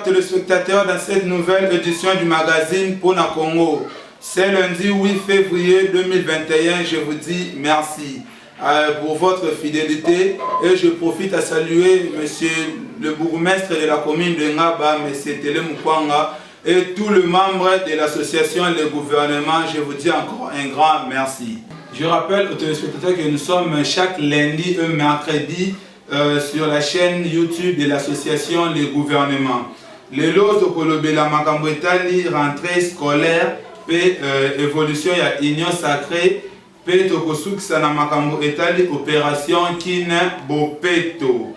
téléspectateurs dans cette nouvelle édition du magazine Pona Congo. C'est lundi 8 février 2021. Je vous dis merci pour votre fidélité et je profite à saluer monsieur le bourgmestre de la commune de Ngaba, monsieur Télé Mukwanga, et tous les membres de l'association Le Gouvernement. Je vous dis encore un grand merci. Je rappelle aux téléspectateurs que nous sommes chaque lundi et mercredi sur la chaîne YouTube de l'association Les Gouvernements. Les lots de Kolobela Makambo Etali, rentrée scolaire, et évolution à Union Sacrée, et Tokosuk Sana Makambo Etali, opération Kine Bopeto.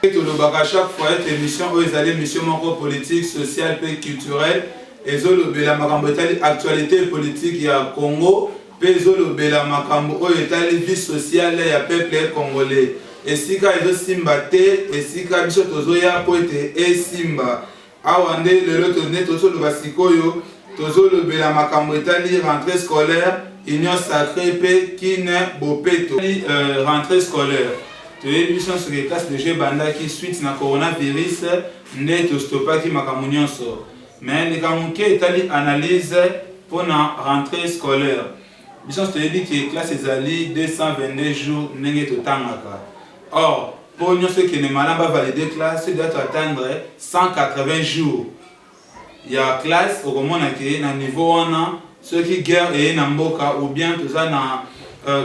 Et tout le bagage chaque fois est émission où ils allaient mission politique, sociale et culturelle. Et Zolobela Makambo Etali, actualité politique il a Congo, et Zolobela Makambo Etali, vie sociale il y a peuple congolais. Et si quand ils ont simba te, et si quand ils ont zoya pote et simba, awande le lot de tozo le basikoyo, tozo le bela makambo etali rentrée scolaire, union sacrée pe kine bopeto, rentrée scolaire. Tu es mission sur les classes de G banda qui suite na coronavirus, net au stoppa qui makambo nyonso. Mais les kamuke etali analyse pour la rentrée scolaire. Mission te dit que classe ezali 222 jours nenge totangaka. Or, pour nous, ceux qui ne malades pas valider classe, ils doivent attendre 180 jours. Il y a classe au moment où na niveau ceux qui guerre et namboka ou bien tout ça na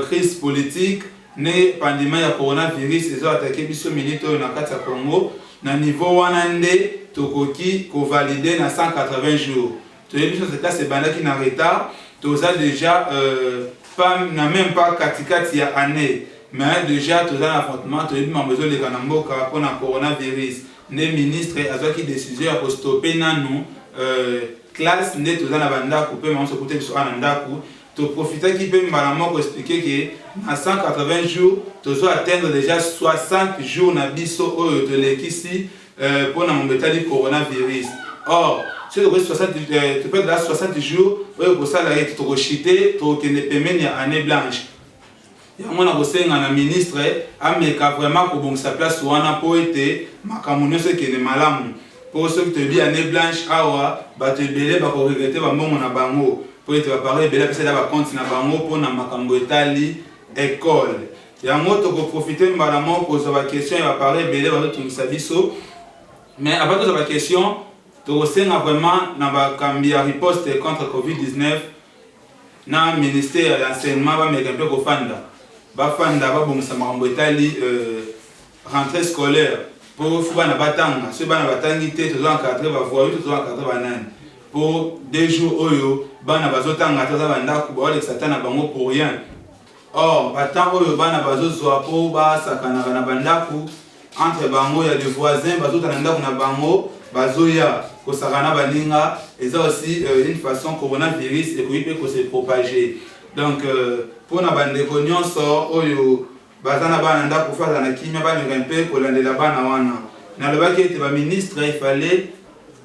crise politique, né pandémie ya coronavirus, ils ont attaqué biso milito na kata Congo, na niveau nde tokoki ko valider na 180 jours. Tu as vu cette classe c'est banda qui na retard, tout ça déjà pas na même pas katikati ya année. Mais déjà, tout ça, l'affrontement, tout le monde a besoin de Kanamboka pour le coronavirus. Les ministres ont pris décision pour stopper nous classe, tout ça, la banda coupé, mais on se coûte sur un andaku. Tu profites qui peut m'aller expliquer que à 180 jours, tu dois atteindre déjà 60 jours na biso de l'équipe pour le coronavirus. Or, si tu peux là 60 jours, pour ça, tu dois chiter, tu ne peux pas une année blanche. Il y a un ministre qui a vraiment pour sa place pour être makamouno ce qui est malamu. Pour ceux qui te disent année blanche, awa, te belé, pour regretter, na bango. Pour être parlé, belé, parce que là, compte na bango pour na makambo etali école. Il y a un autre qui profiter malamu pour sa question, il va parler, belé, va tout sa biso. Mais avant de sa question, tu as vraiment na cambi riposte contre Covid-19 na ministère de l'enseignement va mettre un peu au fanda. Bafanda babongisa makambo etali rentrée scolaire pour bana batanga ceux bana batangi te tozo encadrer ba voyou tozo encadrer banani pour 2 jours oyo bana bazotanga toza banda ku ba Alexata na bango pour rien. Or batanga oyo bana bazozwa po ba sakana bana bandaku entre bango ya des voisins bazotana ndaku na bango bazoya ko sakana baninga et ça aussi une façon coronavirus et ko se propager. Donc pour na bande ko nyonso oyo bazana bana nda kufaza na kimia ba megampe ko landela bana wana na lobaki ete ba ministre il fallait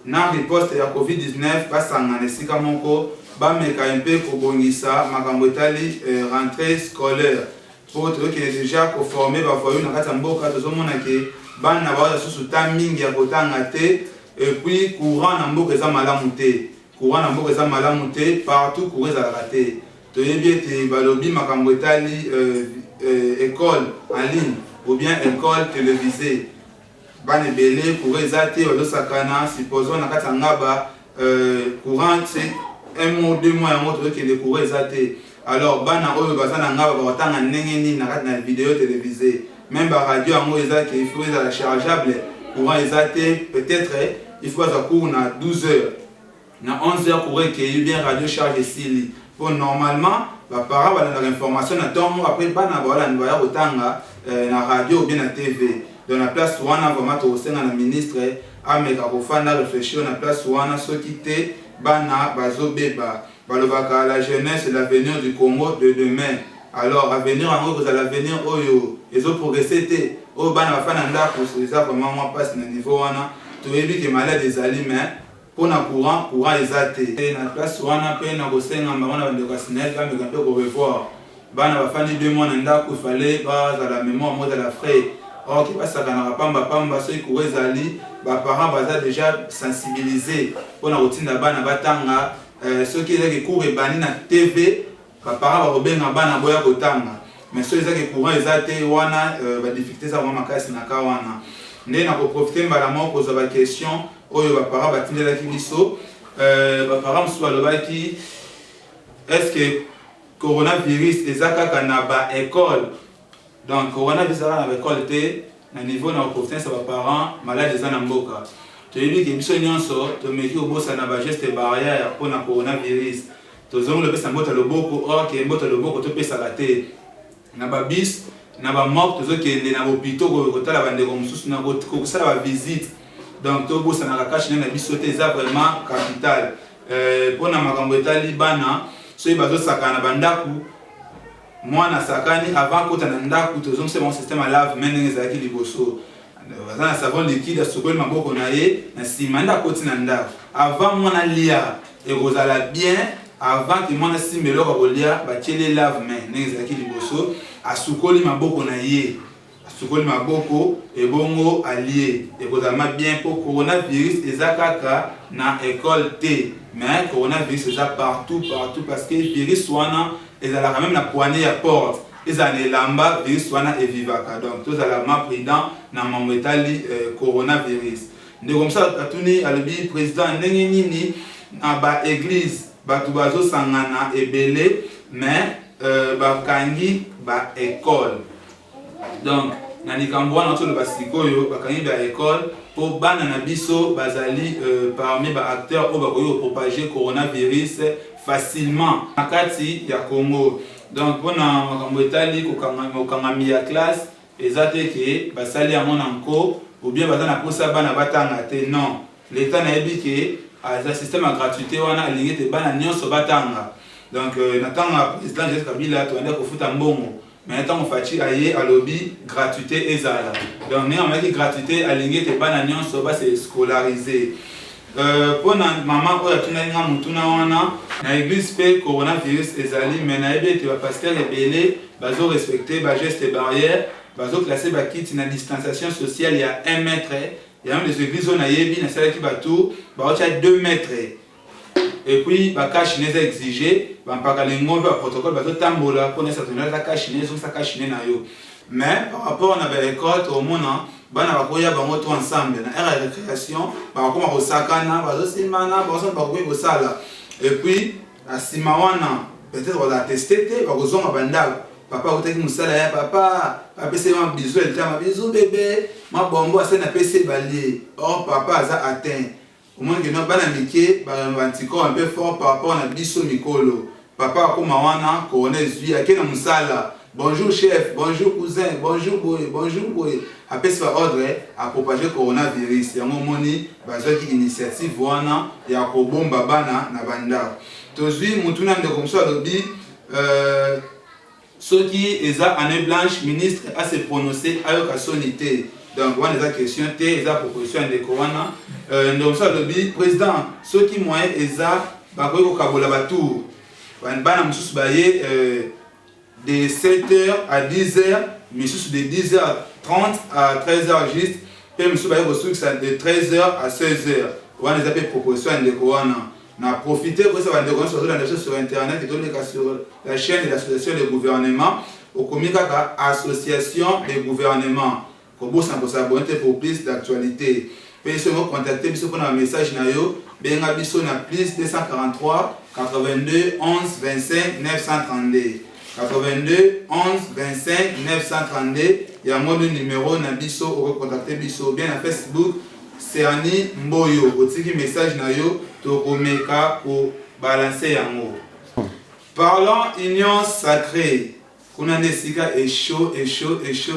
na riposte ya Covid-19 basanga na sika moko ba megampe ko bongisa makambo etali rentrée scolaire pour que déjà ko former ba foyo na kata mboka tozomona ke bana ba susu ta mingi ya kotanga te et puis courant na mboka za malamu te courant na mboka za malamu te partout courant za raté. Tu es bien balobi makambo etali école en ligne ou bien école télévisée. Bane belé pour ezate odo sakana supposons na kata ngaba courant c'est un mois 2 mois un autre qui est courant ezate. Alors bana oyo bazana ngaba ba tanga nengeni na kata na vidéo télévisée. Même ba radio en moza qui faut la chargeable courant ezate peut-être il faut ça court na 12 heures. Na 11 heures courant qui est bien radio charge ici. Bon, normalement, les parents ont l'information après bana voilà otanga na radio ou bien na TV. Dans la place où on a vraiment tout na ministre ameka kofanda réfléchir na place où on a ceux qui té bana bazo beba balobaka la jeunesse et l'avenir du Congo de demain. Alors avenir en gros l'avenir oyo ezo progresser té o bana bafana ndako ça vraiment moi passe na niveau wana to yebi que malade des aliments pour na courant ezate na place wana pe na kosenga mbana bande ko sinel ba mekampe ko revoir bana bafani 2 mois na ndako il fallait ba za la mémoire moi de la frais or qui passe kana pamba pamba so ko ezali les parents sont déjà sensibilisés pour la routine de bana batanga ceux qui ont cours et bani na TV les parents vont bien bana boya kotanga mais ceux qui ont courant ils ont wana ba difficulté ça vraiment kasi na kawana ndé na ko profiter mbala poser la question oyo les parents batindela ki biso les parents soit le baki est-ce que coronavirus ezaka na ba école donc coronavirus ezaka na ba école te na niveau na profiter ça les parents malades za na mboka tu dis que biso nyonso to meki obosa na ba geste barrière pour na coronavirus to zongo le pesa mbota loboko or ke mbota loboko to pesa raté na ba bis na ba mort to zo ke na hôpital ko tala bande ko mususu na ko sala ba visite donc to bosa na kashi na biso te za vraiment capital pour na makambo etali bana so bazo sakana bandaku mwana sakani avant kota na ndaku to zongo c'est mon système à lave maintenant ezaki liboso bazana savon liquide sokoli maboko na ye na simanda koti na ndaku avant mwana lia ekozala bien avant que mwana simelo ka kolia batiele lave main ndenge ezalaki liboso asukoli maboko na ye asukoli maboko ebongo alie ekozala bien pour coronavirus eza kaka na école te mais coronavirus eza partout parce que virus wana ezalaka même na poignée ya porte ezana elamba virus wana evivaka donc tozala ma prudent na mambo etali coronavirus nde comme ça atuni alobi président ndenge nini na ba église batu bazo sangana ebele mais bakangi ba école donc na likambo wana tolo basikoyo bakangi ba école pour bana na biso bazali parmi ba acteurs o bakoyo propager coronavirus facilement nakati ya Congo donc pona makambo etali kokangami ya classe ezate ke basali ya mona nko ou bien bazana posa bana batanga te non l'état na yebi ke un système à gratuité wana alingi te bana nyonso batanga donc natanga président Joseph Kabila to anda ko futa mbongo mais natanga fachi aye alobi gratuité ezala donc né on a dit gratuité alingi te bana nyonso ba se scolariser pona maman oya tuna nga mutuna wana na église pe coronavirus ezali mais na yebi te ba pasteur ebele bazo respecter ba geste barrière bazo classer ba kit na distanciation sociale il y a 1 mètre. Il y a même des églises où nayebi na sala ki bato ba ocha 2 mètres et puis ba cache neza exigé ba mpaka lengo ba protocole bato tambola pour ne certainement la cache neza ça cache na yo mais par rapport na ba école au mona bana ba koya bango to ensemble na era récréation ba koma ko sakana bazo simana bazo ba ko sala et puis à simawana peut-être on a testé ba ko zonga banda papa otaki musala ya papa apese ma bisou el tama bisou bébé ma bombo asa na pese balier or papa aza atteint au moins que no bana mike ba anticorps un peu fort par rapport na biso mikolo papa akoma wana corona zui akena musala bonjour chef bonjour cousin bonjour boy apese ba ordre à propager coronavirus yango moni bazaki initiative wana ya ko bomba bana na banda tozui mutuna ndo comme ça lobi ce qui est à année blanche, ministre a se prononcé à l'occasionité. Donc, on a des questions, des propositions de Corona. Donc, ça, le président, ce qui moi est à Bakoyo Kabolabatou. On a de 7h à 10h, mais de 10h30 à 13h juste, et M. Baye de 13h à 16h. On a des propositions de Corona. On a profité pour ça sur internet et sur la chaîne de l'association des gouvernements au communiqué association des gouvernements comme ça pour s'abonner pour plus d'actualité. Puis si vous contactez pour un message na yo benga biso na plus 243 82 11 25 932 82 11 25 932 il y a mon numéro na biso ou contacter biso bien na Facebook Serani Mboyo otiki message na yo to komeka pour balancer yango. Parlant union sacrée kuna nesika est chaud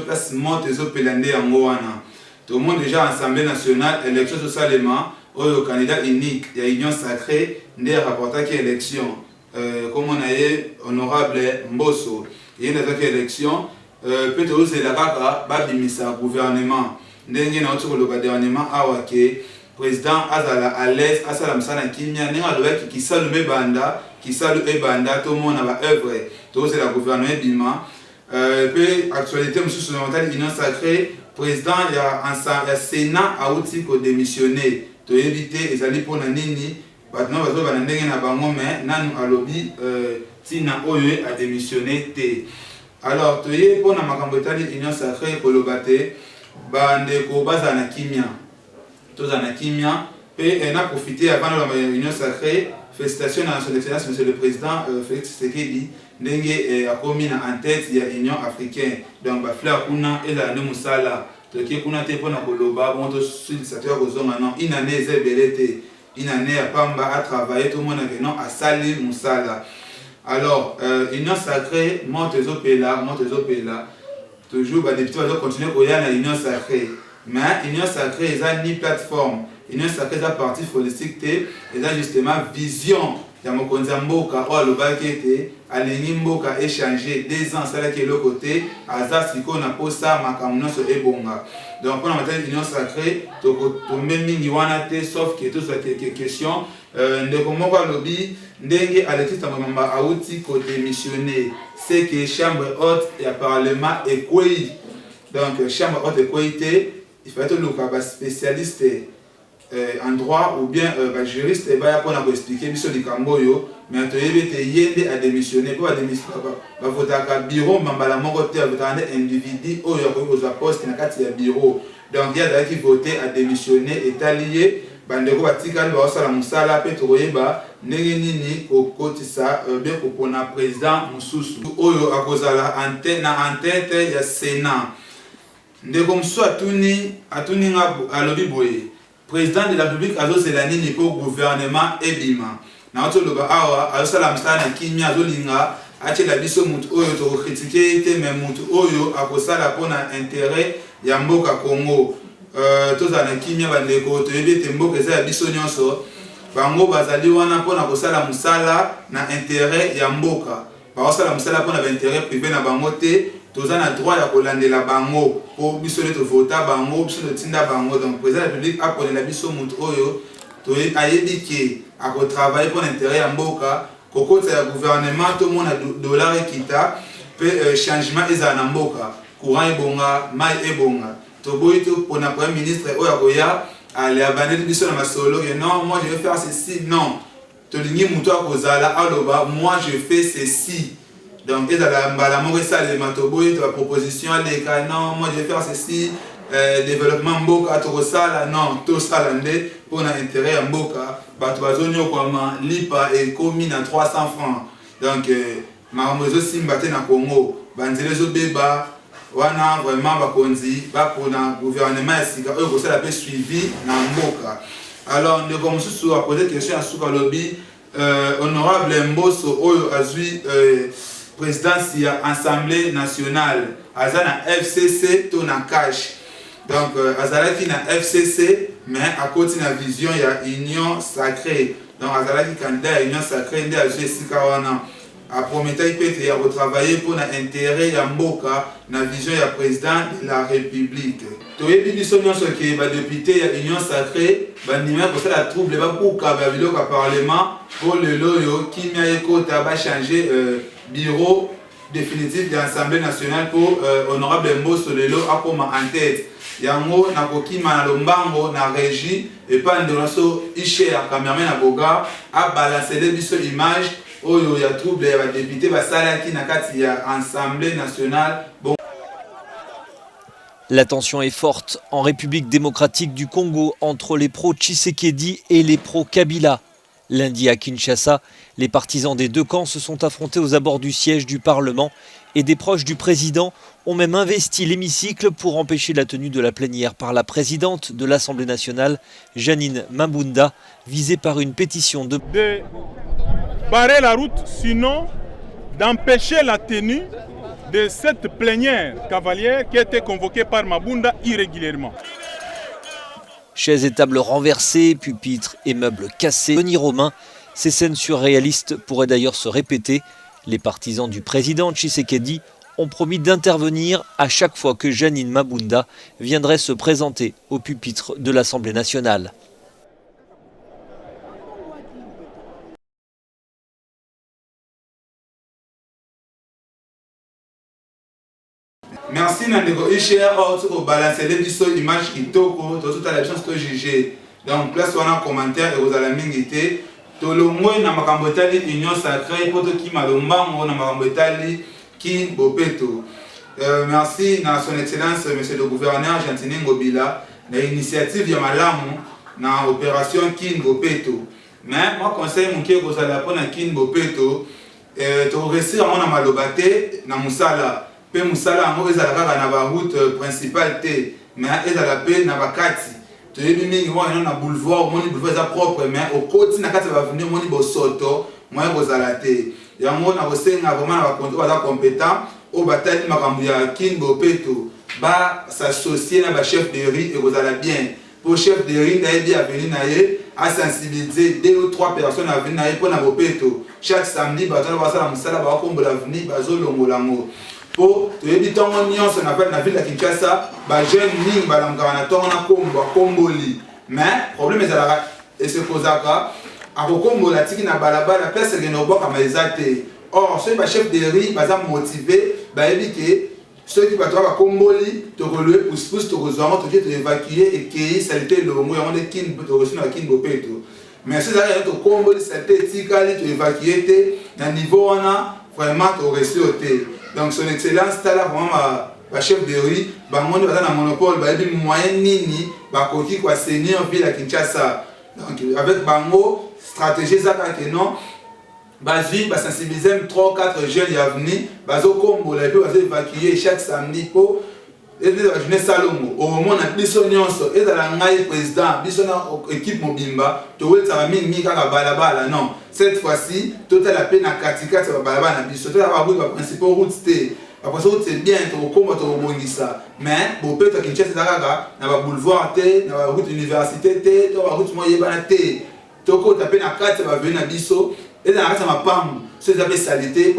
parce monte ezopelande yango wana. Tout le monde déjà Assemblée nationale élection socialement au candidat unique il y a union sacrée ndé rapporta qui élection comme on a eu honorable Mbosso il y a une élection peut-être aussi la kaka babimisa gouvernement ndenge na otiko le dernièrement awake président azala à l'aise asala msana kimia nenga loba ki salume banda qui salue ebanda tout le monde a ba œuvre tout c'est la gouvernement bima peut actualité monsieur fondamentale union sacrée président ya Sénat a outi ko démissionner to éviter ezali pona nini batno bazo bana ndenge na bango mais nanu alobi tina oyo a démissionné te. Alors toye pona makambo etali union sacrée kolobate bande ko bazana kimia tozana kimia pe na profiter avant la union sacrée. Félicitations à son excellence monsieur le président Félix Tshisekedi ndenge akomi na en tête ya Union africaine. Donc ba fleur kuna eza ne musala toki kuna te pona koloba bon to successeur kozonga non une année zebelete une année à pamba à travailler tout le monde que non à sali musala. Alors Union sacrée monte ezopela toujours ba député va continuer koya na Union sacrée mais Union sacrée eza ni plateforme. Union sacrée est parti politique et justement vision ya mokonzi mboka o alobaki ete alingi mboka échanger 2 ans ça qui est le côté aza siko na posa makambo nyonso ebonga. Donc pour la Union sacrée to même mingi wana te sauf que tout ça question ndeko moko alobi ndenge Alexis Tambamamba auti ko démissionner c'est que chambre haute et parlement ekwei. Donc chambre haute ekwei te il fallait que le spécialiste en droit ou bien juriste va expliquer biso likambo yo mais to yebete yende a démissionner pour démissionner ba votaka bureau mambala moko te votande individu oyo ko oza poste na kati ya bureau. Donc il y a qui voter à démissionner est lié bandeko batikali ba osala musala pe to yeba ndenge nini ko kotisa bien ko pona président mususu oyo akozala antenne na entente ya Sénat ndeko musu atuni nga alobi boye président de la République azoselani ni pour gouvernement ebima na otoloba awa azosala msala na kimia azolinga achela biso mutu oyo to critiquer te mais mutu oyo akosala pona intérêt ya mboka Congo tozana kimia bandeko toyebi te mboka eza ya biso nyonso bango bazali wana pona kosala musala na intérêt ya mboka bakosala musala pona ba intérêt privé na bango te tozana droit ya kolandela bango po biso le to vota bango biso le tinda bango. Donc président de la République a kolela biso mutu oyo to ayebi ke ako travailler pour l'intérêt ya mboka kokota ya gouvernement to mona dollar ekita pe changement eza na mboka courant ebonga mai ebonga to boyi to pona premier ministre oyo akoya ale abandeli biso na masolo que non moi je vais faire ceci non to lingi mutu akozala aloba moi je fais ceci. Donc, il y a la proposition, non, moi je vais faire ceci, développement Mboka, Torosala, non, tout ça, pour l'intérêt à Mboka, Batouazonio, comme l'IPA est commis à 300 francs. Donc, Maramozo Simbate na Congo, Banzelezo Beba, Wana, vraiment, Bakonzi, pour le gouvernement, eux, ça a suivi na Mboka. Alors, nous commençons à poser des questions à Souka Lobby, honorable Mboso, Oyo Azui, présidence de l'Assemblée nationale, Azana FCC, Tona Cash. Donc, Azala qui na FCC, mais à côté de la vision, il y a Union sacrée. Donc, Azala qui candidat à Union sacrée, il y a Sikawana. A Prométhée, il y a retravailler pour l'intérêt de Mboka, la vision du président de la République. Tu as dit que les députés de l'Union sacrée, la trouble pour le Parlement, pour le loyo, qui n'a changé bureau définitif de l'Assemblée nationale pour honorable Mboso Lelo a comme en tête. Yango na kokima na lombango na régie et pas ndolaso iché à cameraman na boga a balancer biso image oyo ya trouble ya député basala ki na kati ya Assemblée nationale. Bon. La tension est forte en République démocratique du Congo entre les pro-Tshisekedi et les pro-Kabila. Lundi à Kinshasa, les partisans des deux camps se sont affrontés aux abords du siège du Parlement et des proches du président ont même investi l'hémicycle pour empêcher la tenue de la plénière par la présidente de l'Assemblée nationale, Jeannine Mabunda, visée par une pétition de barrer la route, sinon d'empêcher la tenue de cette plénière cavalière qui a été convoquée par Mabunda irrégulièrement. Chaises et tables renversées, pupitres et meubles cassés. Venir aux mains, ces scènes surréalistes pourraient d'ailleurs se répéter. Les partisans du président Tshisekedi ont promis d'intervenir à chaque fois que Jeannine Mabunda viendrait se présenter au pupitre de l'Assemblée nationale. Merci Nandego Isher, au balancer les biso images qui toko, tout à l'absence de juger. Donc, place on a un commentaire et vous allez m'inviter. Tout le monde n'a pas qu'à union sacrée pour tout qui m'a l'ombango n'a pas qu'à qui bopeto. Merci à son excellence, monsieur le gouverneur Gentini Ngobila, l'initiative de Malamu dans l'opération Kin Bopeto. Mais moi, conseil mon qui est pour la Kin Bopeto, tu réussir à mon amalobate dans Moussala. Pe Moussala, moi, ils ont la route principale, mais ils ont la paix dans la kati. Tu es mis un boulevard, mon boulevard est propre, mais au côté, na kati va venir mon bosoto, moi, ils ont la thé. Et à mon avocé, vraiment compétent. Au bataille Makambuya Kin Bopeto va s'associer à la chef de riz et vous allez bien. Pour chef de riz, d'aller à venir à sensibiliser 2 ou 3 personnes à venir pour na Bopeto. Chaque samedi, bah on va ça la musala bah comme l'avenir bah zolongo lango. Pour tu es dit ton union on appelle la ville de Kinshasa bah jeune ning bah l'angana ton na kombo komboli. Mais problème est là et c'est cause à Kombo la tiki na balaba la personne qui ne voit pas mais or, ceux qui sont chefs de riz, ils sont motivés, ceux qui sont Komboli, tu relèves, pousse, tu rejoins, tu évacuer et qui saleté le mot, on est kin, tu reçois kin bopeto. Mais ceux qui sont Komboli, saleté, tu évacuer, dans niveau on a vraiment tu reçois. Donc son excellence, tu as vraiment ma chef de riz, on est dans un monopole, il y a moyen nini, qui quoi seigneur ville à Kinshasa. Donc avec Bango, stratégie ça que non. Bazi, bah sensibiliser 3 4 jeunes y a venir, bazo combo la peut évacuer chaque samedi pour et la journée Salomo. Au moment on a biso nyonso et dans la ngai président, biso na équipe mobimba, to wel ça va mingi kaka balabala non. Cette fois-ci, total la peine à katika ça va balabala biso, total la route principal route té. Après ça c'est bien to combo to bongisa. Mais bo peut to Kinshasa kaka na ba boulevard té, na route université té, to ba route moye bana té. Toko ta peine à 4 va venir na biso. Et dans la race, ma femme, ce qu'ils appellent salité,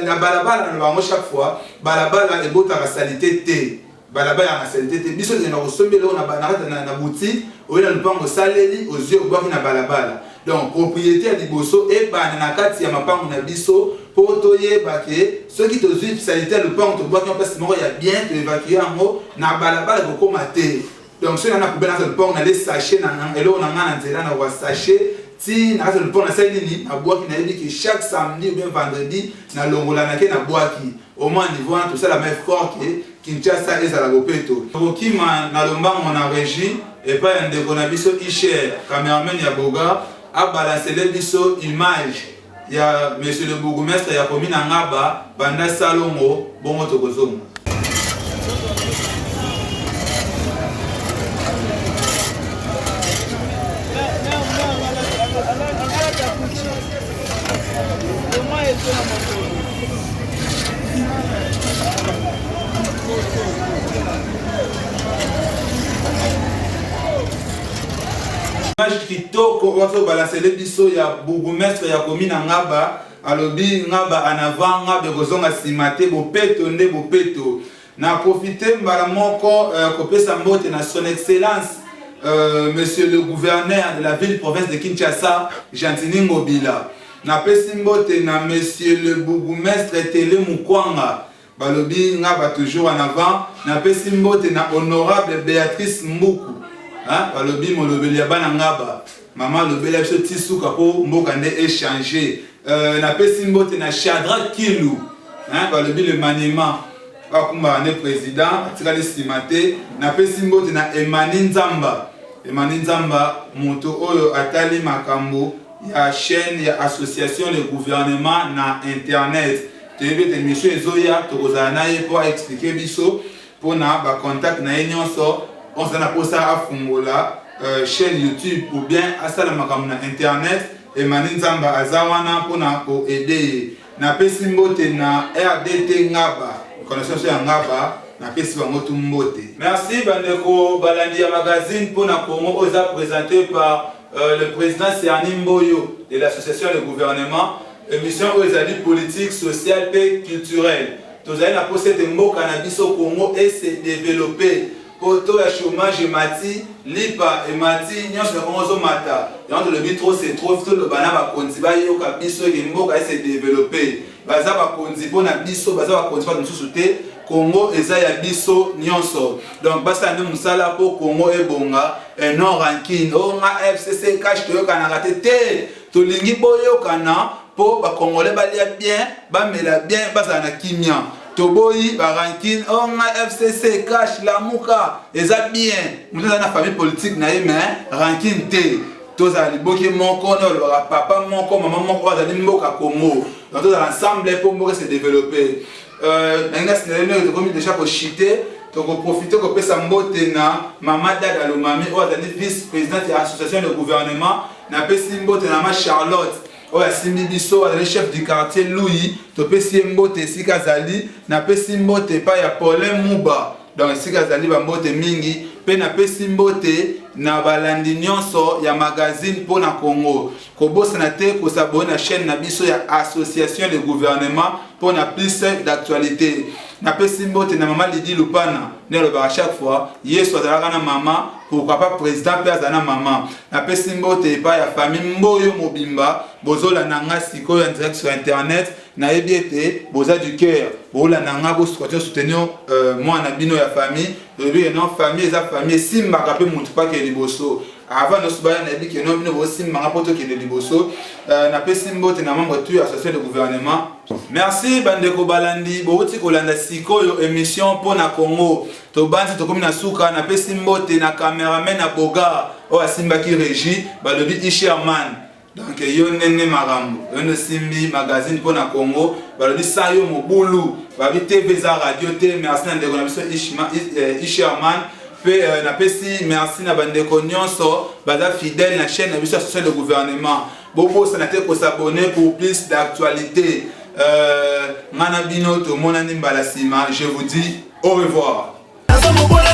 la balabala, chaque fois, balabala et bota la salité té. Balabala la salité té. Biso de nos sommets, on a na boutique, on a le pan au saléli, aux yeux, au bois qui na balabala. Donc, propriété à Diboso, et bananakati à ma femme, on a biso, pour toyer, baké, ceux qui te suivent, salité, le pan, au bois qui en place, il y a bien, tu évacuer en haut, na balabala, beaucoup maté. Donc, ceux qui ont le pan, on a des sachets, et là, on a un sachet. Si na le pont na saini na bois qui na dit que chaque samedi ou bien vendredi na longola na ke na bois qui au moins niveau tout ça la même fort que Kinshasa et à la Bopeto. Qui na lomba on a régi et pas un de konabiso Isher cameraman ya boga a balancer les biso image ya monsieur le bourgmestre ya commune ngaba banda salongo bongo tokozonga. Image kitoko wato balancer les biso ya bourgmestre ya commune ngaba alobi ngaba en avant ngaba kozonga simate bopeto nde bopeto na profiter mbala moko kopesa mbote na son excellence monsieur le gouverneur de la ville province de Kinshasa Gentini Ngobila na pesi mbote na monsieur le bourgmestre Télé Mukwanga balobi ngaba toujours en avant na pesi mbote na honorable Béatrice Mbuku balobi molobeli ya bana ngaba maman lobeli biso tisuka po mboka nde échanger na pesi mbote na Chadra Kilu balobi le maniement bakumba ne président atikali simate na pesi mbote na Emani Nzamba moto oyo atali makambo ya chaîne ya association le gouvernement na internet tebe de mission ezoya tokozala na ye pour expliquer biso pour na ba contact na nyonso on s'en a posé à Fungola, chaîne YouTube ou bien à Salamakam na internet et Maninzamba Azawana pour aider. Na pesi mbote na RDT Ngaba, connaissance ya Ngaba, na pesi bangotu mbote. Merci Bandeko Balandia Magazine pour na Congo osa présenté par le président Serni Mboyo de l'association Le Gouvernement, émission aux alliés politique, sociale et culturelle. Tous allez na posséder mbo cannabis au Congo et se développer. Poto ya chômage mati lipa et mati nyonso na kongo mata yanto le bitro c'est trop le bana ba konzi ba yo ka biso ke mboka se développer baza ba konzi pona biso baza ba konzi pa nsusu te Congo eza ya biso nyonso. Donc basa ne musala po Congo ebonga et non ranking. Onga FCC cash to yokanaka te tolingi boyokana po ba Congolais balia bien, ba mela bien, basa na kimia. Toboyi ba ranking onga FCC cash la muka eza bien. Mutana na famille politique na yeme ranking te. Toza liboki moko no le papa moko maman moko za mboka Congo. Donc tous ensemble pour mboka se développer. Nanga sineleno to komi déjà ko chiter, to ko profiter ko pesa mbote na mama dada lo mami o za vice-présidente de l'association de gouvernement na pesi mbote na ma Charlotte. O ya simbi biso le chef du quartier Louis, to pesi mbote sika zali na pesi mbote pa ya Paulin Muba. Donc sika zali ba mbote mingi pe na pesi mbote na balandi nyonso ya magazine pour na Congo. Kobosa na te ko s'abonner na chaîne na biso ya association de gouvernement pour na plus d'actualité. Na pesi mbote na maman Lydie Lupana ne le ba chaque fois yeso azalaka na mama pourquoi pas président pe azana mama. Na pesi mbote pa ya famille Mboyo Mobimba bozola nanga siko en direct sur internet na ebiete boza du cœur bola nanga bo soutenir moi na bino ya famille et non famille eza famille simba ka pe mutu pa ke liboso avant nos baya na biki no bino bo simba poto ke liboso na pesi mbote na membre tu association de gouvernement. Merci bandeko balandi bouti kolanda sikoyo émission pour na Congo to banzi to komi na suka na pesi mbote na cameraman na boga o asimba ki régie balobi Isherman. Donc yo nene marambo yo simbi magazine pour na Congo balobi sa yo mobulu babi TV za radio te merci na ndeko na biso Isherman pe na pesi merci na bandeko nyonso baza fidèle na chaîne na biso association de gouvernement bobo sanate ko s'abonner pour plus d'actualité. Mana bino to monani mbala sima, je vous dis au revoir. Mobola